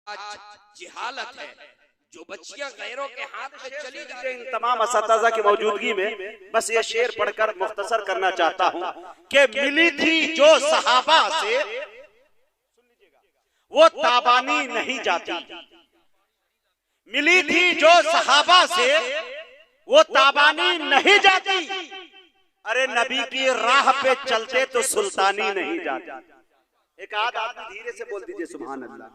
आज जिहालत है, जो बच्चियां गैरों के हाथ में चली जा रही। इन तमाम असातिज़ा की मौजूदगी में बस ये शेर पढ़कर मुख्तसर करना चाहता हूँ कि मिली थी जो सहाबा से वो ताबानी नहीं जाती। मिली थी जो सहाबा से वो ताबानी नहीं जाती। अरे नबी की राह पे चलते तो सुल्तानी नहीं जाती। एक आध आदमी धीरे से बोल दीजिए सुभान अल्लाह।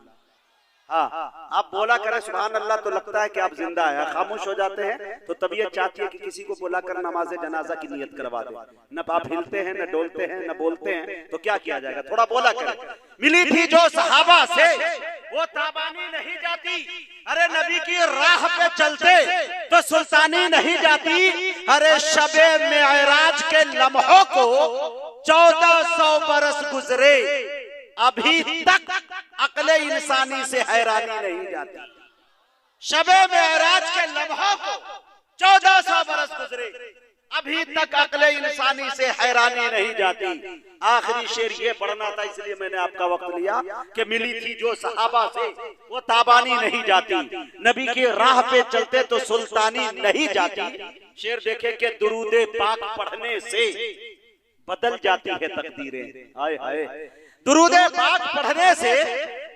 हाँ, आप बोला करें सुभान अल्लाह तो लगता है कि आप जिंदा है। खामोश हो जाते हैं तो तबीयत चाहती है कि किसी को बोला कर नमाज जनाजा की नियत करवा दे। न आप हिलते हैं, न डोलते हैं, न बोलते हैं, तो क्या किया जाएगा? थोड़ा बोला करें। मिली थी जो सहाबा से वो ताबानी नहीं जाती। अरे नबी की राह पे चलते तो सुल्तानी नहीं जाती। अरे शबे मेराज के लम्हों को 1400 बरस गुजरे, अभी तक अक्ले इंसानी से हैरानी नहीं जाती। शबे मेराज के लम्हों को 1400 बरस गुजरे, अभी तक अक्ले इंसानी से हैरानी नहीं जाती। आखिरी शेर ये पढ़ना था, इसलिए मैंने आपका वक्त लिया कि मिली थी जो सहाबा से वो ताबानी नहीं जाती। नबी की राह पे चलते तो सुल्तानी नहीं जाती। शेर देखे कि दुरूदे पाक पढ़ने से बदल जाती है तकदीरें। हाय हाय, दुरूदे पाक पढ़ने से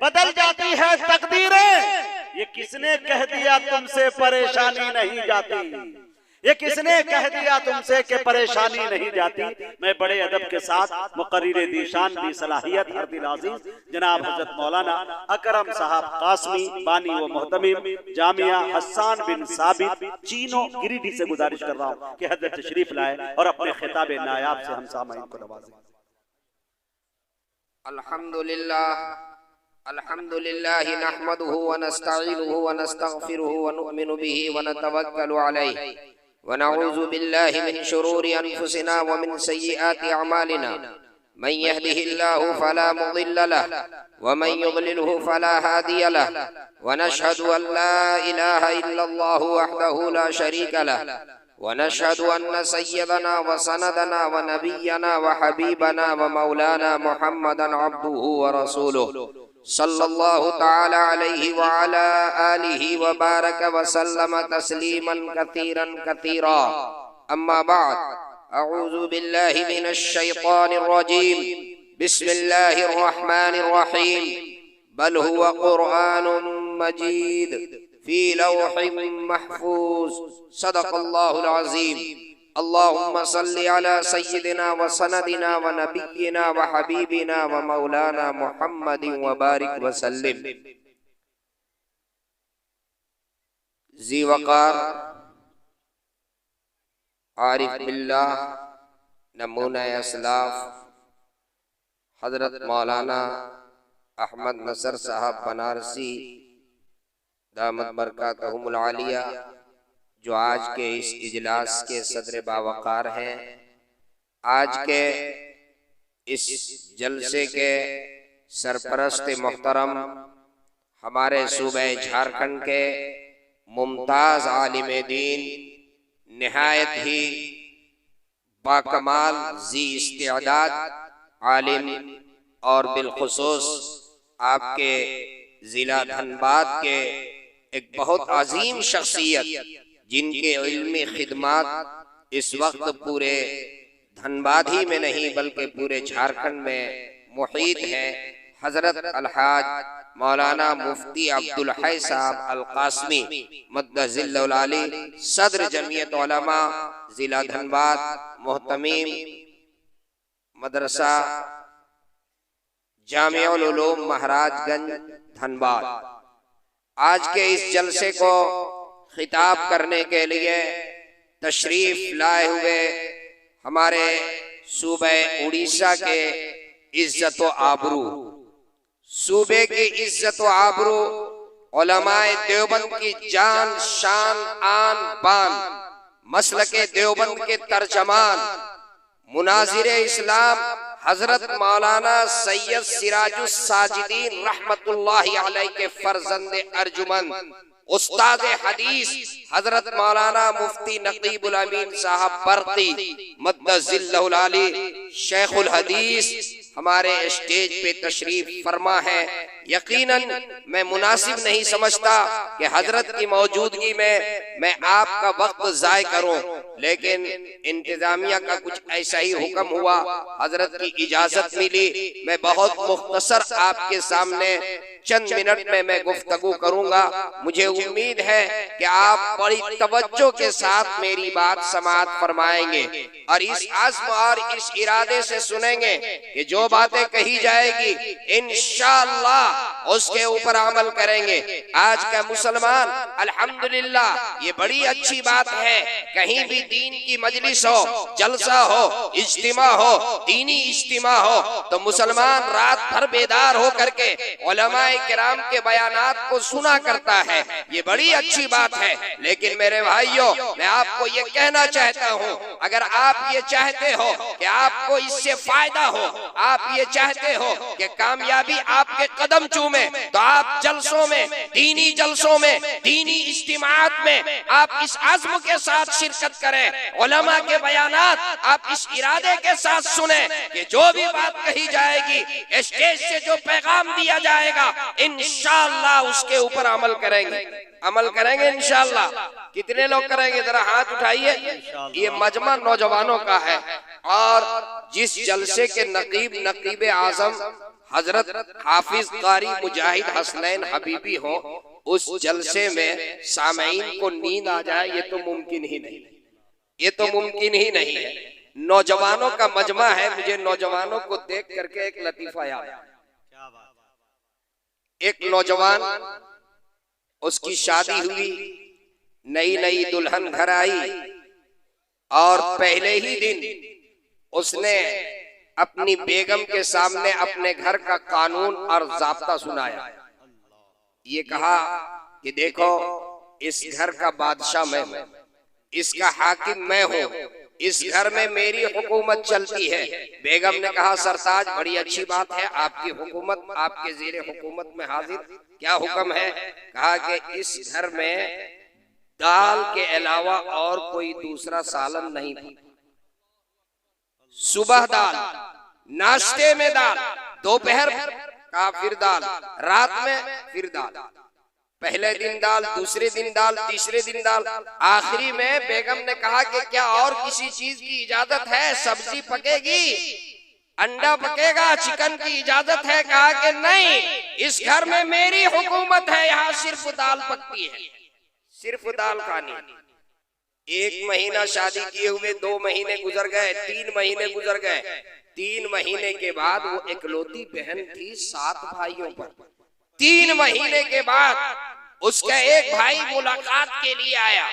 बदल जाती है तकदीरें। ये किसने कह दिया तुमसे परेशानी नहीं जाती? ये किसने कह दिया तुमसे कि परेशानी नहीं जाती? मैं बड़े अदब के साथ मुकर्रिर दीशान दी सलाहियत हर दिल अजीज जनाब हजरत मौलाना अकरम साहब कासमी बानी व मोहतमिम जामिया हसन बिन साबित चीनो गिरिडीह से गुजारिश कर रहा हूँ कि हजरत तशरीफ लाए और अपने खिताब नायाब से हम सामाईन को नवाजें। अल्हम्दुलिल्लाह नहमदुहु व नस्तईनुहुहु व नस्तगफिरुहु व नु'मिनु बिही व नतवक्कलु अलैहि व नऊज़ु बिल्लाहि मिन शुरूरि अनफुसिना व मिन सय्यिआति अमालिना मन यहदिहिल्लाहु फला मुदिल्ल लहु व मन युद्लिलहु फला हादिय लहु व नशहदु अन ला इलाहा इल्लल्लाहु वहदहु ला शरीका लहु व नशहदु अन्न सय्यदना व सनदना व नबियना व हबीबना व मौलाना मुहम्मदन अब्दुहु व रसूलुहु सल्लल्लाहु तआला अलैहि व अला आलिहि व बारक व सल्लम तस्लीमन कसीरन कसीरा। अम्मा बाद, अऊज़ु बिल्लाहि मिनश शैतानिर रजीम। बिस्मिल्लाहिर रहमानिर रहीम। बल हुवा कुरआनुम मजीद फी लौहिम महफूज। सदक़ल्लाहुल अज़ीम। अल्लाहुम्मा सल्लि अला सय्यिदिना व सनदिना व नबिय्यिना व हबीबिना व मौलाना मुहम्मदिन व बारिक व सल्लिम। ज़ी वक़ार आरिफ बिल्लाह नमूना असलाफ हजरत मौलाना अहमद नसर साहब बनारसी दामत बरकातहुमुल आलिया, जो आज के इस इजलास के सदर बावकार हैं, आज के इस जलसे के सरपरस्त मोहतरम हमारे सूबे झारखंड के मुमताज आलिम दीन, निहायत ही बाकमाल जी इस्तिआदाद आलिम और बिलखुसूस आपके जिला धनबाद के एक बहुत अजीम शख्सियत जिनके इल्मी खिदमात इस वक्त पूरे धनबाद ही में नहीं बल्कि पूरे झारखंड में मुहीत है, हजरत अलहाज मौलाना मुफ्ती अब्दुल हई साहब अल कासमी मद्दजिल्लुल आली, सदर जमीयत उलमा जिला धनबाद, मोहतमीम मदरसा जामिउल उलूम महाराजगंज धनबाद। आज के इस जलसे को खिताब करने के लिए तशरीफ लाए हुए हमारे सूबे उड़ीसा के इज्जत व आबरू, सूबे की इज्जत व आबरू, उलमाए देवबंद की जान शान आन बान, मसलके देवबंद के तर्जमान, मुनाजिरे इस्लाम हजरत मौलाना सैयद सिराजुस साजिदीन रहमतुल्लाहि अलैहि के फर्जंद अर्जुमंद उस्ताद हदीस हजरत मौलाना मुफ्ती नकीबुल अमीन साहब बरकी मद्दजिल्लहुल आली शेखुल हदीस हमारे स्टेज पे तशरीफ फरमा है। यकीनन मैं मुनासिब नहीं समझता कि हजरत की मौजूदगी में मैं आपका वक्त ज़ाय करूं, लेकिन इंतजामिया का कुछ ऐसा ही हुक्म हुआ, हजरत की इजाजत मिली। मैं बहुत मुख्तसर आपके सामने चंद मिनट में मैं गुफ्तगू करूंगा। मुझे उम्मीद है कि आप बड़ी तवज्जो के साथ मेरी बात समाअत फरमाएंगे और इस आज़्म और इस इरादे से सुनेंगे कि जो बातें कही जाएगी इंशाअल्लाह उसके ऊपर अमल करेंगे। आज का मुसलमान अल्हम्दुलिल्लाह ये बड़ी अच्छी बात है, कहीं भी दीन की मजलिस हो, जलसा हो, इज्तिमा हो, दीनी इज्तिमा हो तो मुसलमान रात भर बेदार हो करके उलमाए किराम के बयानात को सुना करता है। ये बड़ी अच्छी बात है, लेकिन मेरे भाइयों मैं आपको ये कहना चाहता हूँ, अगर आप ये चाहते हो कि आपको इससे फायदा हो, आप ये चाहते हो कि कामयाबी आपके कदम चूमे, तो आप जलसों में, दीनी जलसों में, दीनी इज्तिमात में आप इस आज़्म के साथ शिरकत करें। उलमा के बयानात आप इस इरादे के साथ सुने कि जो भी बात कही जाएगी, स्टेज से जो पैगाम दिया जाएगा इंशाअल्लाह उसके ऊपर अमल करेंगे। अमल करेंगे इंशाअल्लाह। कितने लोग करेंगे जरा हाथ उठाइए। ये मजमा नौजवानों का है और जिस जलसे के नकीब आजम हजरत हाफिज कारी मुजाहिद हसनैन हबीबी हो, उस जलसे में सामईन को नींद आ जाए ये तो मुमकिन ही नहीं, ये तो मुमकिन ही नहीं है। नौजवानों का मजमा है। मुझे नौजवानों को देख करके एक लतीफा याद आया। एक नौजवान, उसकी शादी हुई, नई नई दुल्हन घर आई और पहले ही दिन उसने अपनी बेगम के सामने अपने घर का कानून और ज़ाब्ता सुनाया। ये कहा कि देखो इस घर का बादशाह मैं हूं, इसका हाकिम मैं हूं, इस घर में मेरी हुकूमत चलती है। बेगम ने कहा सरताज बड़ी अच्छी बात है, आपकी हुकूमत, आपके ज़ेरे हुकूमत में हाजिर। क्या हुक्म है? कहा कि इस घर में दाल के अलावा और कोई दूसरा सालन नहीं। सुबह दाल, नाश्ते में दाल, दोपहर का फिर दाल, रात में फिर दाल। पहले दिन दाल, दूसरे दिन दाल, तीसरे दिन दाल, आखिरी में बेगम ने कहा कि क्या और किसी चीज की इजाजत है? सब्जी पकेगी, अंडा पकेगा, चिकन की इजाजत है? कहा कि नहीं, इस घर में मेरी हुकूमत है, यहाँ सिर्फ दाल पकती है, सिर्फ दाल खानी। 1 महीना शादी किए हुए 2 महीने गुजर गए, 3 महीने गुजर गए। 3 महीने के बाद वो इकलौती बहन थी 7 भाइयों पर। 3 महीने के बाद उसका एक भाई मुलाकात के लिए आया।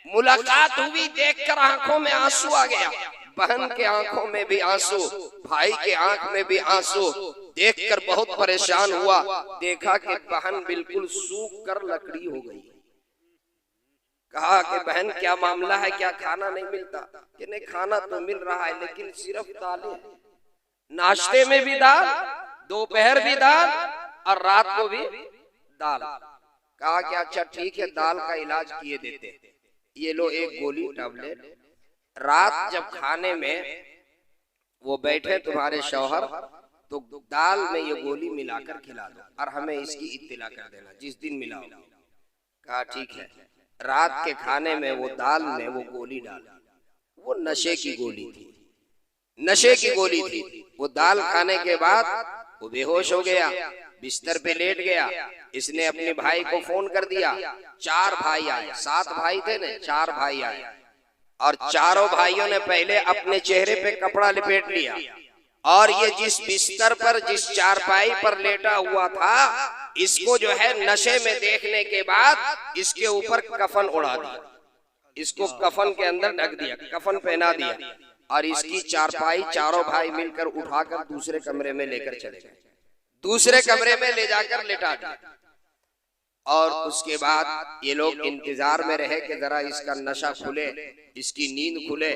मुलाकात हुई, देखकर आंखों में आंसू आ गया। बहन के आंखों में भी आंसू, भाई के आंख में भी आंसू। देखकर बहुत परेशान हुआ। देखा कि बहन बिल्कुल सूख कर लकड़ी हो गई। कहा कि बहन क्या मामला है, क्या खाना नहीं मिलता? कि नहीं, खाना तो मिल रहा है लेकिन सिर्फ दालें, नाश्ते में भी दाल, दोपहर भी दाल और रात को भी दाल। कहा कि अच्छा ठीक है, दाल का इलाज किए देते, ये लो एक गोली टैबलेट, रात जब खाने में वो बैठे तुम्हारे शौहर तो दाल में ये गोली मिलाकर खिला दो और हमें इसकी इत्तिला कर देना जिस दिन मिलाओ। कहा ठीक है। रात के खाने में वो दाल में वो गोली डाला। वो नशे की गोली थी, नशे की गोली थी। वो दाल खाने के बाद वो बेहोश हो गया, बिस्तर पे लेट गया। इसने अपने भाई को फोन कर दिया। 4 भाई आए, 7 भाई थे ना, 4 भाई आए और चारों भाइयों ने पहले अपने चेहरे पे कपड़ा लपेट लिया और ये जिस बिस्तर पर, जिस चारपाई पर लेटा हुआ था, इसको जो है नशे में देखने के बाद इसके ऊपर कफन उड़ा दिया, इसको कफन के अंदर ढक दिया, कफन पहना दिया और इसकी चारपाई चारों भाई मिलकर उठाकर दूसरे कमरे में लेकर चले गए। दूसरे कमरे में ले जाकर लेटा दिया और उसके बाद ये लोग इंतजार में रहे कि जरा इसका नशा खुले, इसकी नींद खुले।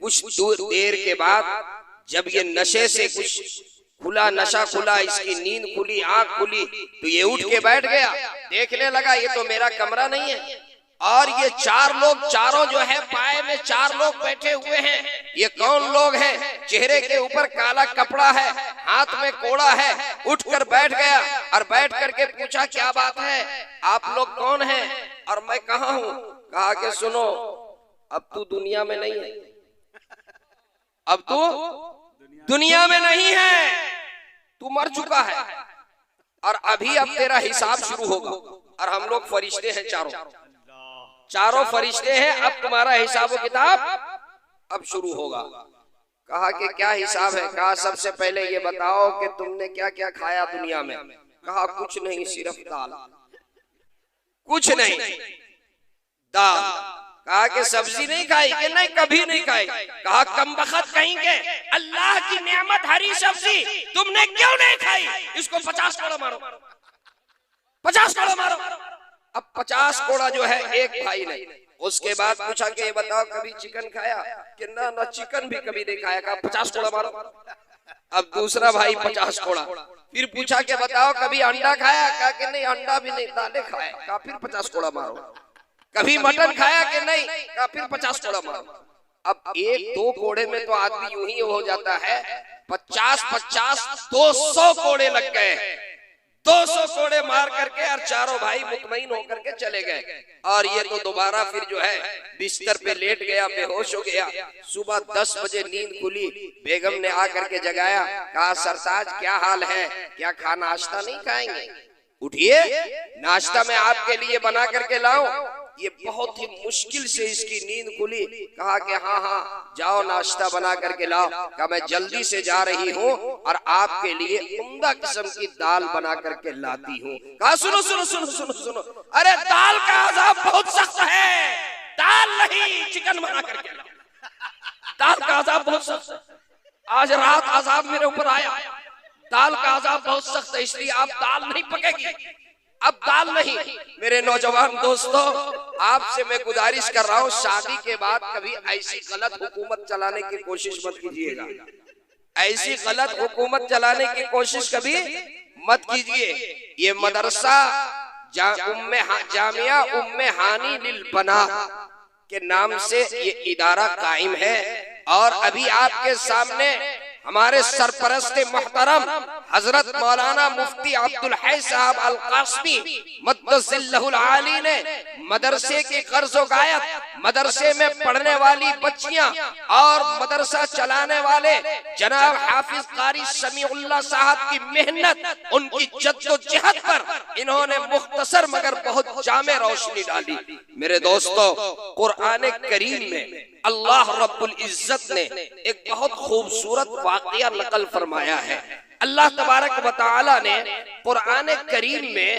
कुछ देर के बाद जब ये नशे से कुछ खुला नशा खुला, इसकी नींद खुली, आंख खुली, तो ये उठ के बैठ गया, देखने लगा ये तो मेरा कमरा नहीं है। और ये चार लोग, चारों जो है पाए में चार लोग बैठे हुए हैं, ये कौन लोग हैं? चेहरे के ऊपर काला कपड़ा है, हाथ में कोड़ा है। उठकर बैठ गया और बैठ करके पूछा क्या बात है, आप लोग कौन हैं और मैं कहाँ हूँ? कहा कि सुनो, अब तू दुनिया में नहीं है, अब तू दुनिया में नहीं है, तू मर चुका है और अभी अब तेरा हिसाब शुरू होगा। और हम लोग फरिश्ते हैं, चारों फरिश्ते हैं, अब तुम्हारा हिसाब व किताब अब शुरू होगा। कहा कि क्या हिसाब है? कहा सबसे पहले ये बताओ कि तुमने क्या क्या खाया दुनिया में? कहा कुछ नहीं, सिर्फ दाल। कुछ नहीं, दाल। कहा कि सब्जी नहीं खाई? कि नहीं, कभी नहीं खाई। कहा कमबख्त कहीं के, अल्लाह की नेमत हरी सब्जी तुमने क्यों नहीं खाई? इसको 50 कोड़ा मारो, 50 कोड़ा मारो। अब 50 कोड़ा जो है एक भाई ने। उसके बाद पूछा कि ये बताओ कभी चिकन खाया? कि ना ना, चिकन भी कभी नहीं खाया। कहा 50 कोड़ा मारो। अब दूसरा भाई 50 कोड़ा। फिर पूछा कि बताओ कभी अंडा खाया? कहा कि नहीं, अंडा भी नहीं, दालें खाया। कहा फिर 50 कोड़ा मारो। कभी मटन खाया? कि नहीं। कहा फिर 50 कोड़ा मारो। अब एक दो कोड़े में तो आदमी यूं ही हो जाता है, 50-50 200 कोड़े लग गए। 200 कोड़े मार करके और चारों भाई मुतमईन होकर के चले गए। और ये तो दोबारा फिर जो है बिस्तर पे लेट गया, बेहोश हो गया। सुबह 10 बजे नींद खुली, बेगम ने आकर के जगाया। कहा सरताज क्या हाल है, क्या खाना नाश्ता नहीं खाएंगे? उठिए, नाश्ता मैं आपके लिए बना करके लाऊं। ये बहुत ही मुश्किल से इसकी नींद खुली। कहा कि हाँ हाँ जाओ नाश्ता बना करके लाओ। कहा मैं जल्दी से जा रही हूँ और आपके लिए उम्दा किस्म की दाल बना करके लाती हूँ। कहा सुनो सुनो सुनो सुनो सुनो, अरे दाल का अजाब बहुत सख्त है, दाल नहीं चिकन बना करके लाओ। दाल का अजाब बहुत सख्त है, आज रात अजाब मेरे ऊपर आया, दाल का अजाब बहुत सख्त है, इसलिए आप दाल नहीं पकेगी, अब दाल नहीं। मेरे नौजवान दोस्तों, आपसे मैं गुजारिश कर रहा हूँ, शादी के बाद कभी ऐसी गलत हुकूमत चलाने की कोशिश मत कीजिएगा। ऐसी गलत हुकूमत चलाने की कोशिश कभी मत कीजिए। ये मदरसा जामिया उम्मे हानी लिल बना के नाम से ये इदारा कायम है। और अभी आपके सामने हमारे सरपरस्त मोहतरम हजरत मौलाना मुफ्ती अब्दुल हई साहब अल कासमी मद्दसिल्लहुल आली ने मदरसे की कर्ज़ो गायत, मदरसे में पढ़ने वाली बच्चियां और मदरसा चलाने वाले जनाब हाफिज कारी समीउल्लाह साहब की मेहनत, उनकी जद्दोजहद पर इन्होंने मुख्तसर मगर बहुत जामे रोशनी डाली। मेरे दोस्तों, कुरान करीम में अल्लाह रब्बुल इज्जत ने एक बहुत खूबसूरत वाक़या नकल फरमाया है। अल्लाह तबारक व तआला ने कुरान करीम में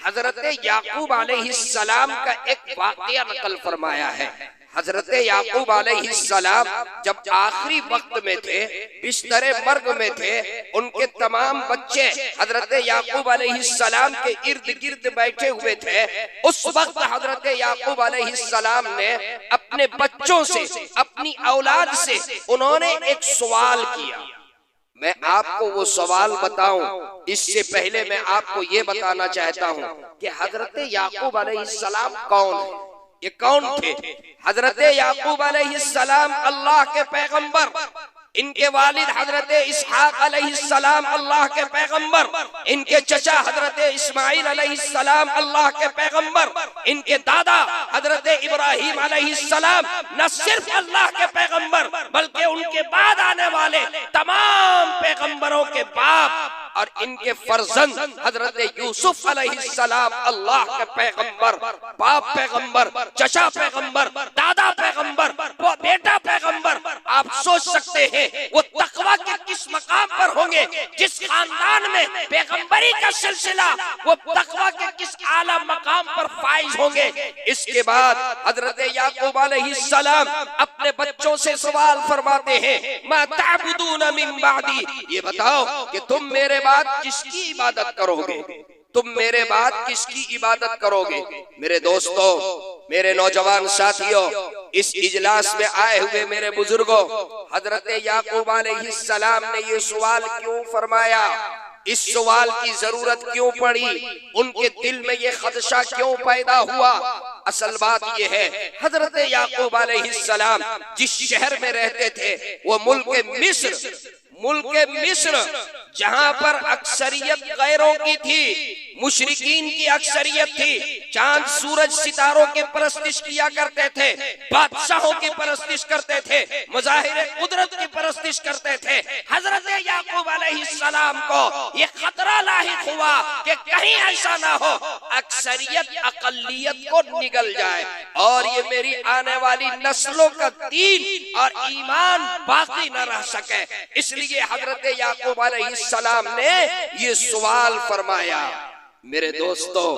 हजरत याकूब अलैहिस्सलाम का एक वाक़या नकल फरमाया है। हजरत याकूब अलैहिस्सलाम जब आखिरी वक्त में थे, बिस्तरे मर्ग में थे, उनके तमाम बच्चे हजरत याकूब अलैहिस्सलाम के इर्द गिर्द बैठे हुए थे। उस वक्त हजरत याकूब अलैहिस्सलाम ने अपने बच्चों से, अपनी औलाद से उन्होंने एक सवाल किया। मैं आपको वो सवाल बताऊं, इससे पहले मैं आपको ये बताना चाहता हूं कि हजरत याकूब अलैहिस्सलाम कौन है, ये कौन थे? हजरत याकूब अलैहिस्सलाम अल्लाह के पैगंबर, इनके वालिद हजरत इसहाक अलैहिस्सलाम अल्लाह के पैगंबर, इनके चचा हजरत इस्माइल अलैहिस्सलाम अल्लाह के पैगंबर, इनके दादा हजरत इब्राहिम अलैहिस्सलाम न सिर्फ अल्लाह के पैगंबर बल्कि उनके बाद आने वाले तमाम पैगंबरों के बाप, और इनके फर्जंद हजरत यूसुफ अलैहिस्सलाम अल्लाह के पैगंबर, बाप पैगंबर, चचा पैगंबर, दादा पैगंबर, बेटा पैगंबर। आप सोच सकते हैं वो तकवा के किस मकाम पर होंगे, जिस खानदान में पैगंबरी का सिलसिला, वो तकवा के किस आला मकाम पर फाइज होंगे। इसके बाद हजरत याकूब अलैहिस्सलाम अपने बच्चों से सवाल फरमाते हैं, मा ताबुदून मिन बादी, ये बताओ कि तुम मेरे बाद किसकी इबादत करोगे, तुम मेरे बाद किसकी इबादत करोगे। मेरे दोस्तों, मेरे नौजवान साथियों, इस इजलास में आए हुए मेरे बुजुर्गों, हजरत याकूब अलैहिस्सलाम ने ये सवाल क्यों फरमाया, इस सवाल की जरूरत क्यों पड़ी, उनके दिल में ये खदशा क्यों पैदा हुआ? असल बात ये है, हजरत याकूब अलैहिस्सलाम जिस शहर में रहते थे वो मुल्क मिस्र, जहां पर अक्सरियत गैरों की थी, मुशरिकीन की अक्सरियत थी, चांद सूरज सितारों की परस्तिश किया करते थे, बादशाहों की परस्तिश करते थे, मज़ाहिर कुदरत की परस्तिश करते थे। हजरत याकूब अलैहिस्सलाम को ये खतरा लाहिक हुआ कि कहीं ऐसा ना हो अक्सरियत अकलियत को निगल जाए और ये मेरी आने वाली नस्लों का दीन और ईमान बाकी न रह सके। इसलिए हजरत याकूब अलैहिस्सलाम ने ये सवाल फरमाया। मेरे दोस्तों,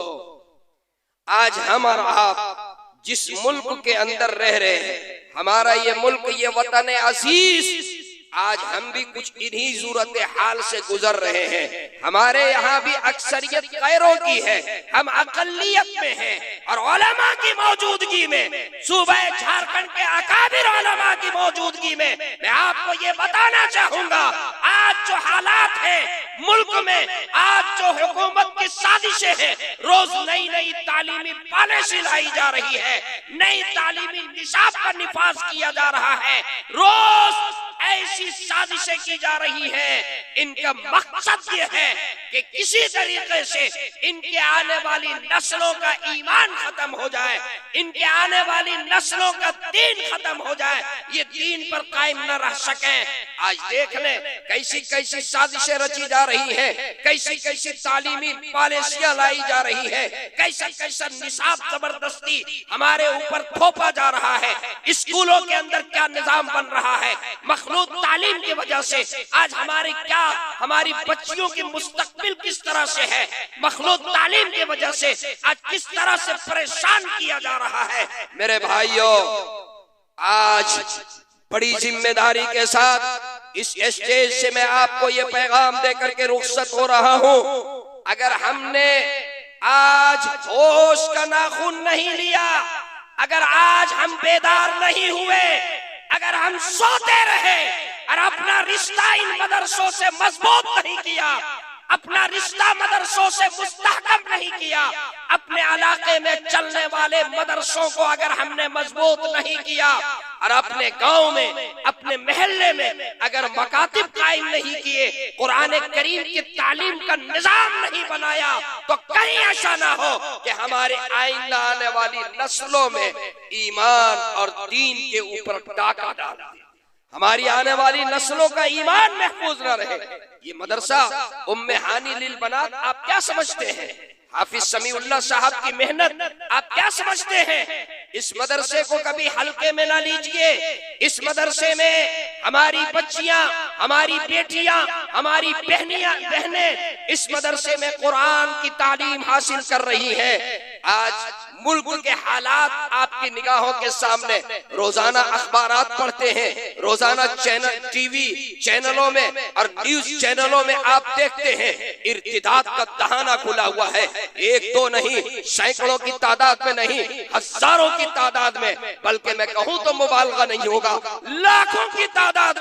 आज हम और आप जिस मुल्क के अंदर रह रहे हैं, हमारा ये मुल्क, ये वतन अजीज, आज हम भी कुछ इन्हीं सूरत हाल से गुजर रहे हैं। हमारे यहाँ भी अक्सरियत गैरों की है, हम अकलियत में हैं और उलमा की मौजूदगी में, सूबे झारखंड के अकाबिर उलमा की मौजूदगी में मैं आपको ये बताना चाहूंगा, आज जो हालात है मुल्क में, आज जो हुकूमत की साजिशें हैं, रोज नई नई तालीमी पॉलिसी लाई जा रही है, नई तालीमी निसाब का निफाज किया जा रहा है, रोज ऐसी साजिशें की जा रही हैं। इनका मकसद ये है कि किसी तरीके से इनके आने वाली नस्लों का ईमान खत्म हो जाए, इनके आने वाली नस्लों का दीन खत्म हो जाए, ये दीन पर कायम न रह सके। आज देख लें कैसी कैसी साजिशें रची जा रही हैं, कैसी कैसी तालीमी पॉलिसियां लाई जा रही है, कैसा कैसा निसाब जबरदस्ती हमारे ऊपर थोपा जा रहा है। स्कूलों के अंदर क्या निजाम बन रहा है, मखलूत तालीम की वजह से आज हमारी बच्चियों की मुस्तकबिल किस तरह से है, मखलूत तालीम की वजह से आज किस तरह से परेशान किया जा रहा है। मेरे भाइयों, आज बड़ी जिम्मेदारी के साथ इस स्टेज से मैं आपको ये पैगाम देकर के रुखसत हो रहा हूँ, अगर हमने आज होश का नाखून नहीं लिया, अगर आज हम बेदार नहीं हुए, अगर हम सोते रहे और अपना रिश्ता इन मदरसों से मजबूत नहीं किया, अपना रिश्ता मदरसों से मुस्तहकम नहीं किया, अपने इलाके में चलने वाले मदरसों को अगर हमने मजबूत नहीं किया और अपने गांव में, अपने मोहल्ले में अगर मकातिब कायम नहीं किए, कुरान करीम की तालीम का निजाम नहीं बनाया, तो कहीं ऐसा ना हो कि हमारे आइंदा आने वाली नस्लों में ईमान और दीन के ऊपर डाका डाल दे, हमारी आने वाली नस्लों का ईमान महफूज न रहे। ये मदरसा उम्मे हानी लिल बनात आप क्या समझते हैं? हाफिज समीउल्लाह साहब की मेहनत आप क्या समझते हैं? इस मदरसे को कभी हल्के में ना लीजिए। इस मदरसे में हमारी बच्चियां, हमारी बेटियां, हमारी बहनें इस मदरसे में कुरान की तालीम हासिल कर रही हैं। आज मुल्क के हालात आपकी निगाहों के सामने, रोजाना अखबारात पढ़ते हैं, रोजाना टीवी चैनलों में और न्यूज चैनलों में आप देखते हैं इर्तिदाद का दहाना खुला हुआ है। एक दो नहीं, सैकड़ों की तादाद में नहीं, हजारों की तादाद में, बल्कि मैं कहूँ तो मुबालगा नहीं होगा, लाखों की तादाद